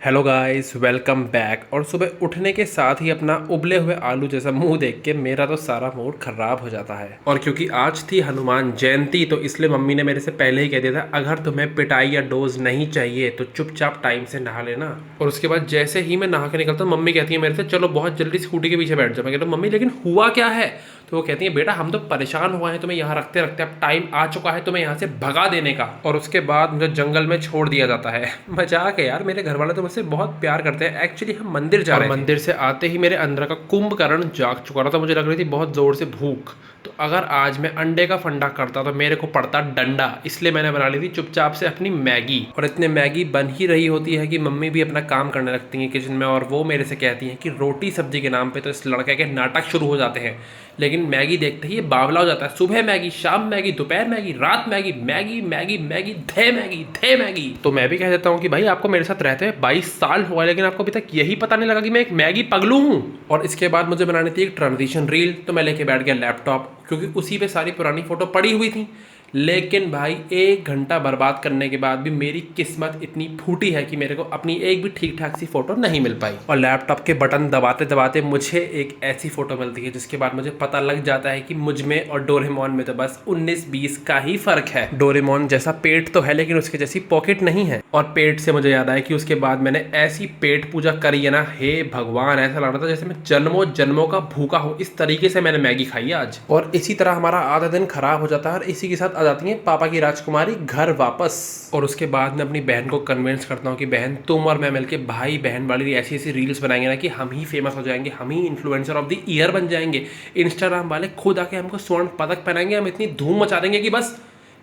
Hello guys, welcome back. और सुबह उठने के साथ ही अपना उबले हुए आलू जैसा मुंह देख के मेरा तो सारा मूड खराब हो जाता है। और क्योंकि आज थी हनुमान जयंती तो इसलिए मम्मी ने मेरे से पहले ही कह दिया था, अगर तुम्हें पिटाई या डोज नहीं चाहिए तो चुपचाप टाइम से नहा लेना। और उसके बाद जैसे ही मैं नहा के निकलता हूँ मम्मी कहती है मेरे से, चलो बहुत जल्दी स्कूटी के पीछे बैठ जाओ। मैं कहता हूँ मम्मी लेकिन हुआ क्या है? तो वो कहती है बेटा हम तो परेशान हुए हैं तुम्हें यहाँ रखते रखते, अब टाइम आ चुका है तुम्हें यहाँ से भगा देने का। और उसके बाद मुझे जंगल में छोड़ दिया जाता है। मजाक है यार, मेरे घर वाले तो मुझसे बहुत प्यार करते हैं। एक्चुअली हम मंदिर जा रहे थे। मंदिर से आते ही मेरे अंदर का कुंभकर्ण जाग चुका था। तो मुझे लग रही थी बहुत जोर से भूख। तो अगर आज मैं अंडे का फंडा करता तो मेरे को पड़ता डंडा। इसलिए मैंने बना ली थी चुपचाप से अपनी मैगी। और इतने मैगी बन ही रही होती है कि मम्मी भी अपना काम करने लगती हैं किचन में, और वो मेरे से कहती हैं कि रोटी सब्जी के नाम पे तो इस लड़के के नाटक शुरू हो जाते हैं। लेकिन मैगी देखते ही ये बावला हो जाता है। सुबह मैगी, शाम मैगी, दोपहर मैगी, रात मैगी, मैगी मैगी मैगी, थे मैगी थे मैगी। तो मैं भी कह देता हूँ कि भाई आपको मेरे साथ रहते हैं 22 साल हुआ है, लेकिन आपको अभी तक यही पता नहीं लगा कि मैं एक मैगी पगलू हूँ। और इसके बाद मुझे बनानी थी एक ट्रांजिशन रील, तो मैं लेके बैठ गया लैपटॉप, क्योंकि उसी पे सारी पुरानी फोटो पड़ी हुई थी। लेकिन भाई 1 घंटा बर्बाद करने के बाद भी मेरी किस्मत इतनी फूटी है कि मेरे को अपनी एक भी ठीक ठाक सी फोटो नहीं मिल पाई। और लैपटॉप के बटन दबाते दबाते मुझे एक ऐसी फोटो मिलती है जिसके बाद मुझे पता लग जाता है कि मुझ में और डोरेमोन में तो बस 19-20 का ही फर्क है। डोरेमोन जैसा पेट तो है लेकिन उसके जैसी पॉकेट नहीं है। और पेट से मुझे याद आया कि उसके बाद मैंने ऐसी पेट पूजा करी है ना, हे भगवान, ऐसा लग रहा था जैसे मैं जन्मों जन्मों का भूखा हूँ। इस तरीके से मैंने मैगी खाई है आज। और इसी तरह हमारा आधा दिन खराब हो जाता है और इसी के साथ आ जाती है पापा की राजकुमारी घर वापस। और उसके बाद मैं अपनी बहन को कन्विंस करता हूँ कि बहन तुम और मैं मिलके भाई बहन वाली ऐसी ऐसी रील्स बनाएंगे ना कि हम ही फेमस हो जाएंगे, हम ही इन्फ्लुएंसर ऑफ द ईयर बन जाएंगे। इंस्टाग्राम वाले खुद आके हमको स्वर्ण पदक पहनाएंगे, हम इतनी धूम मचा देंगे कि बस।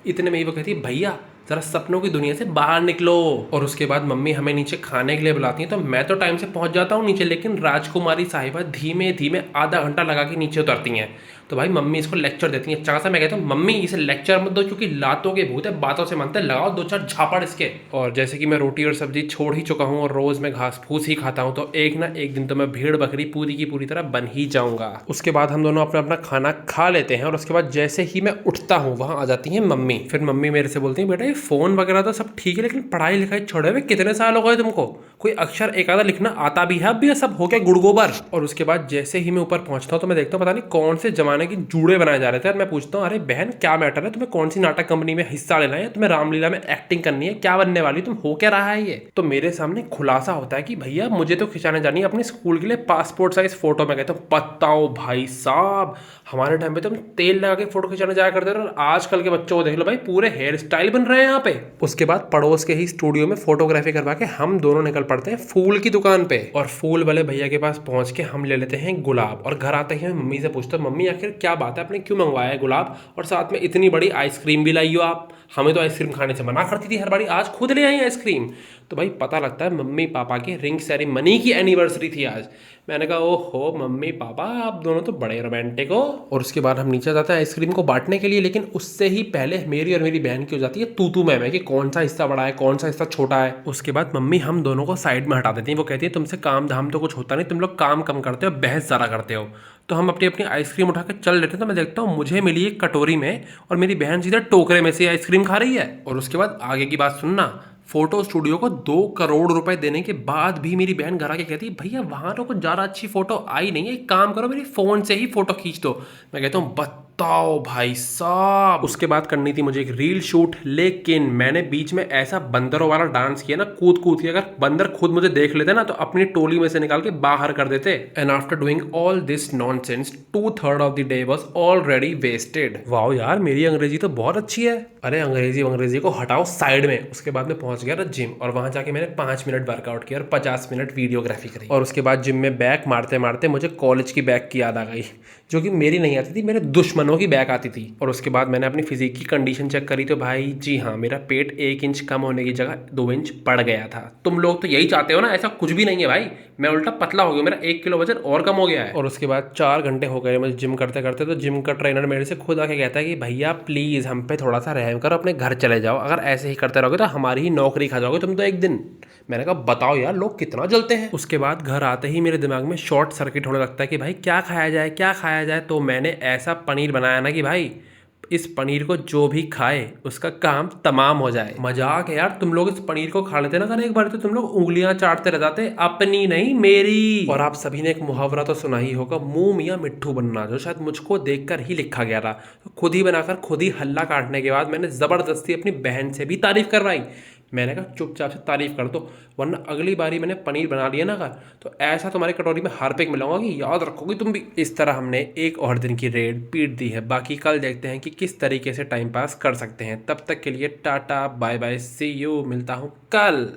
इतने में ही वो कहती है भैया जरा सपनों की दुनिया से बाहर निकलो। और उसके बाद मम्मी हमें नीचे खाने के लिए बुलाती है, तो मैं तो टाइम से पहुंच जाता हूँ नीचे, लेकिन राजकुमारी साहिबा धीमे धीमे आधा घंटा लगा के नीचे उतरती हैं। तो भाई मम्मी इसको लेक्चर देती है अच्छा सा। मैं कहता हूँ मम्मी इसे लेक्चर मत दो, क्योंकि लातों के भूत है, बातों से मानते, लगाओ 2-4 झापड़ इसके। और जैसे कि मैं रोटी और सब्जी छोड़ ही चुका हूँ और रोज मैं घास फूस ही खाता हूँ, तो एक ना एक दिन तो मैं भेड़ बकरी पूरी की पूरी तरह बन ही जाऊंगा। उसके बाद हम दोनों अपना अपना खाना खा लेते हैं और उसके बाद जैसे ही मैं उठता हूँ वहां आ जाती है मम्मी। फिर मम्मी मेरे से बोलती है बेटा ये फोन वगैरह तो सब ठीक है, लेकिन पढ़ाई लिखाई छोड़े हुए कितने साल हो गए तुमको? कोई अक्षर एक आधा लिखना आता भी है? अब भी ये सब हो गया गुड़गोबर। और उसके बाद जैसे ही मैं ऊपर पहुंचता हूँ तो मैं देखता हूँ पता नहीं कौन से जमाने की जूड़े बनाए जा रहे थे। और मैं पूछता हूँ अरे बहन क्या मैटर है, तुम्हें कौन सी नाटक कंपनी में हिस्सा लेना है, तुम्हें रामलीला में एक्टिंग करनी है, क्या बनने वाली, तुम हो क्या रहा है ये? तो मेरे सामने खुलासा होता है कि भैया मुझे तो खिंचाने जानी है अपने स्कूल के लिए पासपोर्ट साइज फोटो। मैं कहता हूँ बताओ भाई साहब, हमारे टाइम पे तो हम तेल लगा के फोटो खिंचाने जाया करते थे, और आजकल के बच्चों को देख लो भाई पूरे हेयर स्टाइल बन रहे हैं यहाँ पे। उसके बाद पड़ोस के ही स्टूडियो में फोटोग्राफी करवा के हम दोनों निकल पड़ते हैं फूल की दुकान पे। और फूल वाले भैया के पास पहुंच के हम ले लेते हैं गुलाब। और घर आते ही मैं मम्मी से पूछता हूँ मम्मी आखिर क्या बात है, आपने क्यों मंगवाया है गुलाब, और साथ में इतनी बड़ी आइसक्रीम भी लाई हो आप? हमें तो आइसक्रीम खाने से मना करती थी हर बारी, आज खुद ले आई आइसक्रीम। तो भाई पता लगता है मम्मी पापा की रिंग सेरेमनी की एनिवर्सरी थी आज। मैंने कहा ओहो मम्मी पापा आप दोनों तो बड़े रोमांटिक हो। और उसके बाद हम नीचे जाते हैं आइसक्रीम को बांटने के लिए, लेकिन उससे ही पहले मेरी और मेरी बहन की हो जाती है तू मैं कि कौन सा हिस्सा बड़ा है कौन सा हिस्सा छोटा है। उसके बाद मम्मी हम दोनों को साइड में हटा देती है। वो कहती है तुमसे काम धाम तो कुछ होता नहीं, तुम लोग काम कम करते हो, बहस ज़्यादा करते हो। तो हम अपनी अपनी आइसक्रीम उठा के चल लेते हैं। तो मैं देखता हूँ मुझे मिली एक कटोरी में और मेरी बहन सीधा टोकरे में से आइसक्रीम खा रही है। और उसके बाद आगे की बात सुनना, फोटो स्टूडियो को 2 करोड़ रुपए देने के बाद भी मेरी बहन घर आके कहती है भैया वहां तो कुछ ज़्यादा अच्छी फोटो आई नहीं है, एक काम करो मेरी फोन से ही फोटो खींच दो। मैं कहता हूँ बताओ भाई साहब। उसके बाद करनी थी मुझे एक रील शूट, लेकिन मैंने बीच में ऐसा बंदरों वाला डांस किया ना कूद कूद के, अगर बंदर खुद मुझे देख लेते ना तो अपनी टोली में से निकाल के बाहर कर देते। And after doing all this nonsense 2/3 of the day was already wasted. Wow यार मेरी अंग्रेजी तो बहुत अच्छी है। अरे अंग्रेजी को हटाओ साइड में। उसके बाद में पहुंच गया था जिम, और वहां जाके मैंने 5 मिनट वर्कआउट किया और 50 मिनट वीडियोग्राफी करी। और उसके बाद जिम में बैक मारते मारते मुझे कॉलेज की बैक की याद आ गई, जो कि मेरी नहीं आती थी, मेरे दुश्मनों की बैक आती थी। और उसके बाद मैंने अपनी फिजिक की कंडीशन चेक करी, तो भाई जी हाँ मेरा पेट 1 इंच कम होने की जगह 2 इंच बढ़ गया था। तुम लोग तो यही चाहते हो ना, ऐसा कुछ भी नहीं है भाई, मैं उल्टा पतला हो गया, मेरा 1 किलो वजन और कम हो गया है। और उसके बाद 4 घंटे हो गए मुझे जिम करते करते, तो जिम का ट्रेनर मेरे से खुद आके कहता है कि भैया प्लीज़ हम पे थोड़ा सा रहम करो, अपने घर चले जाओ, अगर ऐसे ही करते रहोगे तो हमारी ही नौकरी खा जाओगे तुम तो एक दिन। मैंने कहा बताओ यार लोग कितना जलते हैं। उसके बाद घर आते ही मेरे दिमाग में शॉर्ट सर्किट होने लगता है कि भाई क्या खाया जाए क्या खाया जाए। तो मैंने ऐसा पनीर बनाया ना कि भाई इस पनीर को जो भी खाए उसका काम तमाम हो जाए। मजाक है यार, तुम लोग इस पनीर को खा लेते ना खाने एक बार तो तुम लोग उंगलियां चाटते रह जाते, अपनी नहीं मेरी। और आप सभी ने एक मुहावरा तो सुना ही होगा, मुंह मियां मिट्ठू बनना, जो शायद मुझको देखकर ही लिखा गया था। तो खुद ही बनाकर खुद ही हल्ला काटने के बाद मैंने जबरदस्ती अपनी बहन से भी तारीफ करवाई। मैंने कहा चुपचाप से तारीफ कर दो, वरना अगली बारी मैंने पनीर बना लिया ना घर, तो ऐसा तुम्हारी कटोरी में हार्पिक मिलाऊंगा कि याद रखोगी तुम भी। इस तरह हमने एक और दिन की रेड पीट दी है। बाकी कल देखते हैं कि किस तरीके से टाइम पास कर सकते हैं। तब तक के लिए tata bye bye, see you, मिलता हूँ कल।